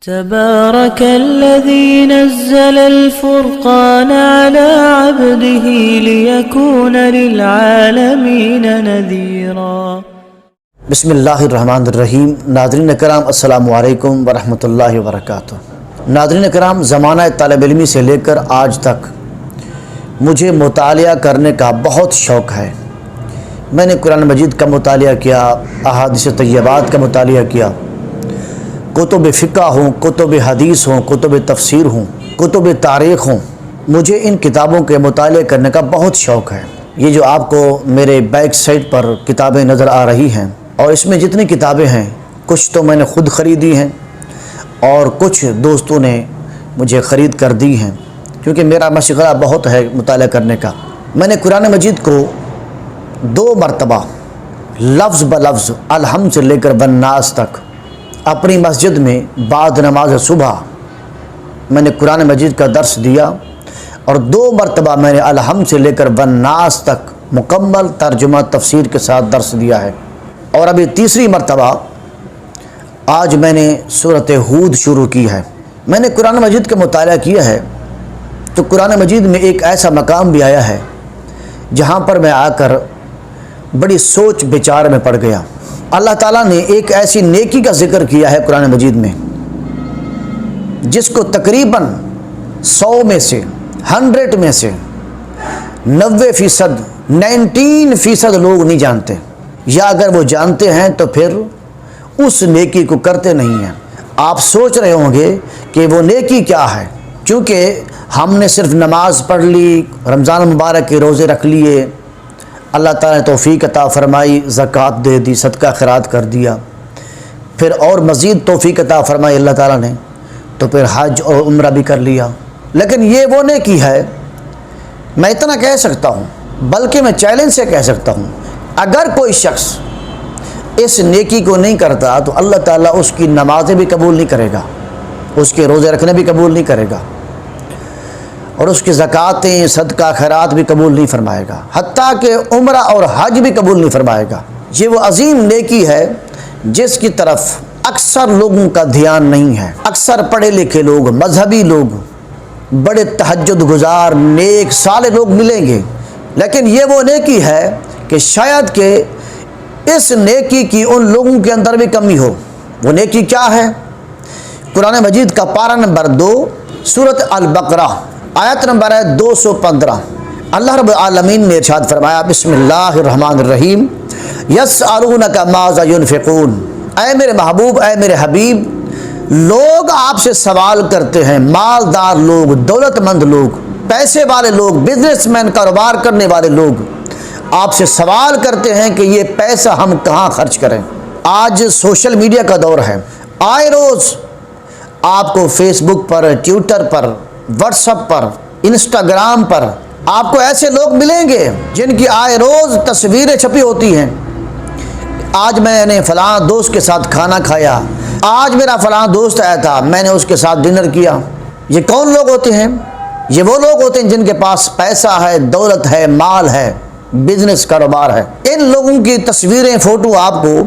تبارك الذي نزل الفرقان على عبده ليكون للعالمين نذيرا۔ بسم اللہ الرحمن الرحیم۔ ناظرین کرام السلام علیکم ورحمۃ اللہ وبرکاتہ۔ ناظرین کرام، زمانہ طالب علمی سے لے کر آج تک مجھے مطالعہ کرنے کا بہت شوق ہے۔ میں نے قرآن مجید کا مطالعہ کیا، احادیث طیبات کا مطالعہ کیا، کتب فقہ ہوں، کتب حدیث ہوں، کتب تفسیر ہوں، کتب تاریخ ہوں، مجھے ان کتابوں کے مطالعے کرنے کا بہت شوق ہے۔ یہ جو آپ کو میرے بیک سائڈ پر کتابیں نظر آ رہی ہیں، اور اس میں جتنی کتابیں ہیں کچھ تو میں نے خود خریدی ہیں اور کچھ دوستوں نے مجھے خرید کر دی ہیں، کیونکہ میرا مشغلہ بہت ہے مطالعہ کرنے کا۔ میں نے قرآن مجید کو 2 مرتبہ لفظ بلفظ الحمد سے لے کر والناس تک اپنی مسجد میں بعد نماز صبح میں نے قرآن مجید کا درس دیا، اور 2 مرتبہ میں نے الحمد سے لے کر والناس تک مکمل ترجمہ تفسیر کے ساتھ درس دیا ہے۔ اور ابھی تیسری مرتبہ آج میں نے سورۃ ہود شروع کی ہے۔ میں نے قرآن مجید کا مطالعہ کیا ہے تو قرآن مجید میں ایک ایسا مقام بھی آیا ہے جہاں پر میں آ کر بڑی سوچ بچار میں پڑ گیا۔ اللہ تعالیٰ نے ایک ایسی نیکی کا ذکر کیا ہے قرآن مجید میں جس کو تقریباً 100 میں سے 100 میں سے 90% 19% لوگ نہیں جانتے، یا اگر وہ جانتے ہیں تو پھر اس نیکی کو کرتے نہیں ہیں۔ آپ سوچ رہے ہوں گے کہ وہ نیکی کیا ہے، چونکہ ہم نے صرف نماز پڑھ لی، رمضان مبارک کے روزے رکھ لیے، اللہ تعالیٰ نے توفیق عطا فرمائی، زکوٰۃ دے دی، صدقہ خیرات کر دیا، پھر اور مزید توفیق عطا فرمائی اللہ تعالیٰ نے تو پھر حج اور عمرہ بھی کر لیا۔ لیکن یہ وہ نیکی ہے، میں اتنا کہہ سکتا ہوں، بلکہ میں چیلنج سے کہہ سکتا ہوں، اگر کوئی شخص اس نیکی کو نہیں کرتا تو اللہ تعالیٰ اس کی نمازیں بھی قبول نہیں کرے گا، اس کے روزے رکھنے بھی قبول نہیں کرے گا، اور اس کی زکوٰۃیں صدقہ خیرات بھی قبول نہیں فرمائے گا، حتیٰ کہ عمرہ اور حج بھی قبول نہیں فرمائے گا۔ یہ وہ عظیم نیکی ہے جس کی طرف اکثر لوگوں کا دھیان نہیں ہے۔ اکثر پڑھے لکھے لوگ، مذہبی لوگ، بڑے تہجد گزار، نیک صالح لوگ ملیں گے، لیکن یہ وہ نیکی ہے کہ شاید کہ اس نیکی کی ان لوگوں کے اندر بھی کمی ہو۔ وہ نیکی کیا ہے؟ قرآن مجید کا پارہ نمبر 2 سورۃ البقرہ آیت نمبر ہے 215۔ اللہ رب العالمین نے ارشاد فرمایا، بسم اللہ الرحمن الرحیم، یسألونک ماذا ینفقون۔ اے میرے محبوب، اے میرے حبیب، لوگ آپ سے سوال کرتے ہیں، مالدار لوگ، دولت مند لوگ، پیسے والے لوگ، بزنس مین، کاروبار کرنے والے لوگ آپ سے سوال کرتے ہیں کہ یہ پیسہ ہم کہاں خرچ کریں۔ آج سوشل میڈیا کا دور ہے، آئے روز آپ کو فیس بک پر، ٹویٹر پر، واٹس ایپ پر، انسٹاگرام پر آپ کو ایسے لوگ ملیں گے جن کی آئے روز تصویریں چھپی ہوتی ہیں۔ آج میں نے فلاں دوست کے ساتھ کھانا کھایا، آج میرا فلاں دوست آیا تھا، میں نے اس کے ساتھ ڈنر کیا۔ یہ کون لوگ ہوتے ہیں؟ یہ وہ لوگ ہوتے ہیں جن کے پاس پیسہ ہے، دولت ہے، مال ہے، بزنس کاروبار ہے۔ ان لوگوں کی تصویریں، فوٹو آپ کو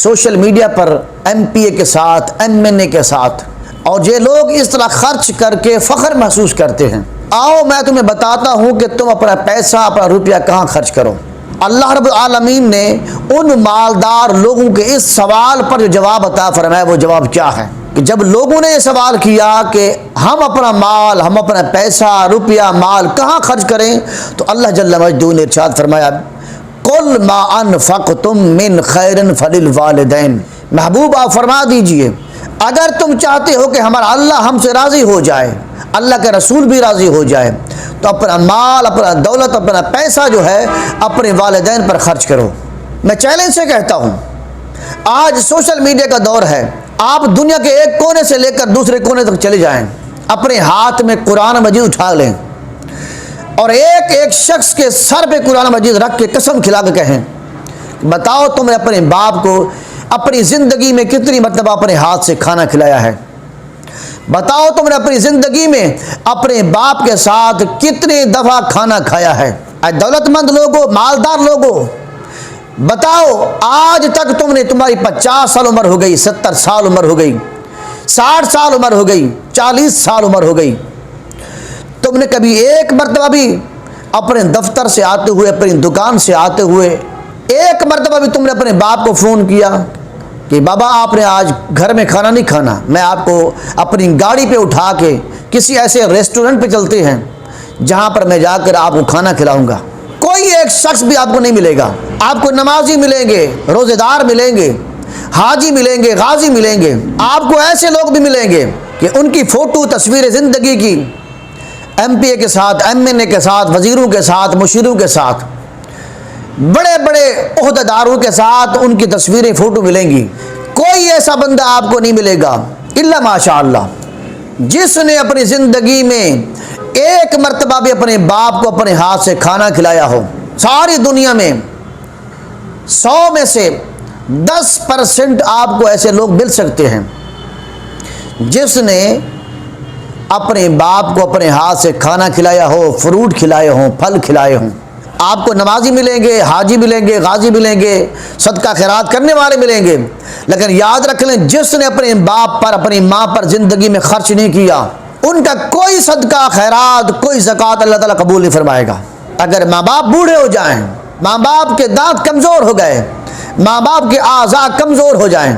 سوشل میڈیا پر ایم پی اے کے ساتھ، ایم این اے کے ساتھ، اور یہ لوگ اس طرح خرچ کر کے فخر محسوس کرتے ہیں۔ آؤ میں تمہیں بتاتا ہوں کہ تم اپنا پیسہ، اپنا روپیہ کہاں خرچ کرو۔ اللہ رب العالمین نے ان مالدار لوگوں کے اس سوال پر جو جواب عطا فرمایا، وہ جواب کیا ہے کہ جب لوگوں نے یہ سوال کیا کہ ہم اپنا مال، ہم اپنا پیسہ، روپیہ، مال کہاں خرچ کریں، تو اللہ جل مجدہ نے ارشاد فرمایا، قل ما انفقتم من خیر فللوالدین۔ محبوب آپ فرما دیجئے، اگر تم چاہتے ہو کہ ہمارا اللہ ہم سے راضی ہو جائے، اللہ کے رسول بھی راضی ہو جائے، تو اپنا مال، اپنا دولت، اپنا پیسہ جو ہے اپنے والدین پر خرچ کرو۔ میں چیلنج سے کہتا ہوں، آج سوشل میڈیا کا دور ہے، آپ دنیا کے ایک کونے سے لے کر دوسرے کونے تک چلے جائیں، اپنے ہاتھ میں قرآن مجید اٹھا لیں اور ایک ایک شخص کے سر پہ قرآن مجید رکھ کے قسم کھلا کے کہیں، بتاؤ تم نے اپنے باپ کو اپنی زندگی میں کتنی مرتبہ اپنے ہاتھ سے کھانا کھلایا ہے؟ بتاؤ تم نے اپنی زندگی میں اپنے باپ کے ساتھ کتنی دفعہ کھانا کھایا ہے؟ اے دولت مند لوگوں، مالدار لوگوں، بتاؤ آج تک تم نے، تمہاری 50 سال عمر ہو گئی، 70 سال عمر ہو گئی، 60 سال عمر ہو گئی، 40 سال عمر ہو گئی، تم نے کبھی ایک مرتبہ بھی اپنے دفتر سے آتے ہوئے، اپنی دکان سے آتے ہوئے ایک مرتبہ بھی تم نے اپنے باپ کو فون کیا کہ بابا آپ نے آج گھر میں کھانا نہیں کھانا، میں آپ کو اپنی گاڑی پہ اٹھا کے کسی ایسے ریسٹورنٹ پہ چلتے ہیں جہاں پر میں جا کر آپ کو کھانا کھلاؤں گا؟ کوئی ایک شخص بھی آپ کو نہیں ملے گا۔ آپ کو نمازی ملیں گے، روزے دار ملیں گے، حاجی ملیں گے، غازی ملیں گے، آپ کو ایسے لوگ بھی ملیں گے کہ ان کی فوٹو تصویر زندگی کی ایم پی اے کے ساتھ، ایم این اے کے ساتھ، وزیروں کے ساتھ، مشیروں کے ساتھ، بڑے بڑے عہدیداروں کے ساتھ ان کی تصویریں فوٹو ملیں گی۔ کوئی ایسا بندہ آپ کو نہیں ملے گا الا ماشاء اللہ جس نے اپنی زندگی میں ایک مرتبہ بھی اپنے باپ کو اپنے ہاتھ سے کھانا کھلایا ہو۔ ساری دنیا میں 100 میں سے 10% آپ کو ایسے لوگ مل سکتے ہیں جس نے اپنے باپ کو اپنے ہاتھ سے کھانا کھلایا ہو، فروٹ کھلائے ہوں، پھل کھلائے ہوں۔ آپ کو نمازی ملیں گے، حاجی ملیں گے، غازی ملیں گے، صدقہ خیرات کرنے والے ملیں گے، لیکن یاد رکھ لیں جس نے اپنے باپ پر، اپنی ماں پر زندگی میں خرچ نہیں کیا، ان کا کوئی صدقہ خیرات، کوئی زکوٰۃ اللہ تعالیٰ قبول نہیں فرمائے گا۔ اگر ماں باپ بوڑھے ہو جائیں، ماں باپ کے دانت کمزور ہو گئے، ماں باپ کے اعضاء کمزور ہو جائیں،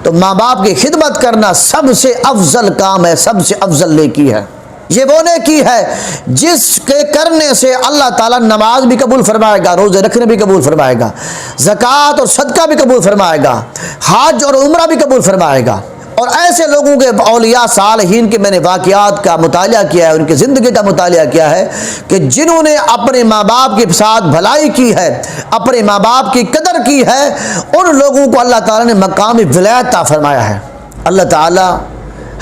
تو ماں باپ کی خدمت کرنا سب سے افضل کام ہے، سب سے افضل نیکی ہے۔ یہ وہ نیکی ہے جس کے کرنے سے اللہ تعالیٰ نماز بھی قبول فرمائے گا، روزے رکھنے بھی قبول فرمائے گا، زکوٰۃ اور صدقہ بھی قبول فرمائے گا، حج اور عمرہ بھی قبول فرمائے گا۔ اور ایسے لوگوں کے اولیاء صالحین کے میں نے واقعات کا مطالعہ کیا ہے، ان کی زندگی کا مطالعہ کیا ہے کہ جنہوں نے اپنے ماں باپ کے ساتھ بھلائی کی ہے، اپنے ماں باپ کی قدر کی ہے، ان لوگوں کو اللہ تعالیٰ نے مقام ولایت عطا فرمایا ہے۔ اللہ تعالیٰ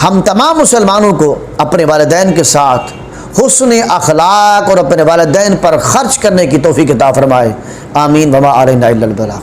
ہم تمام مسلمانوں کو اپنے والدین کے ساتھ حسن اخلاق اور اپنے والدین پر خرچ کرنے کی توفیق عطا فرمائے۔ آمین۔ وما علینا الا البلاغ۔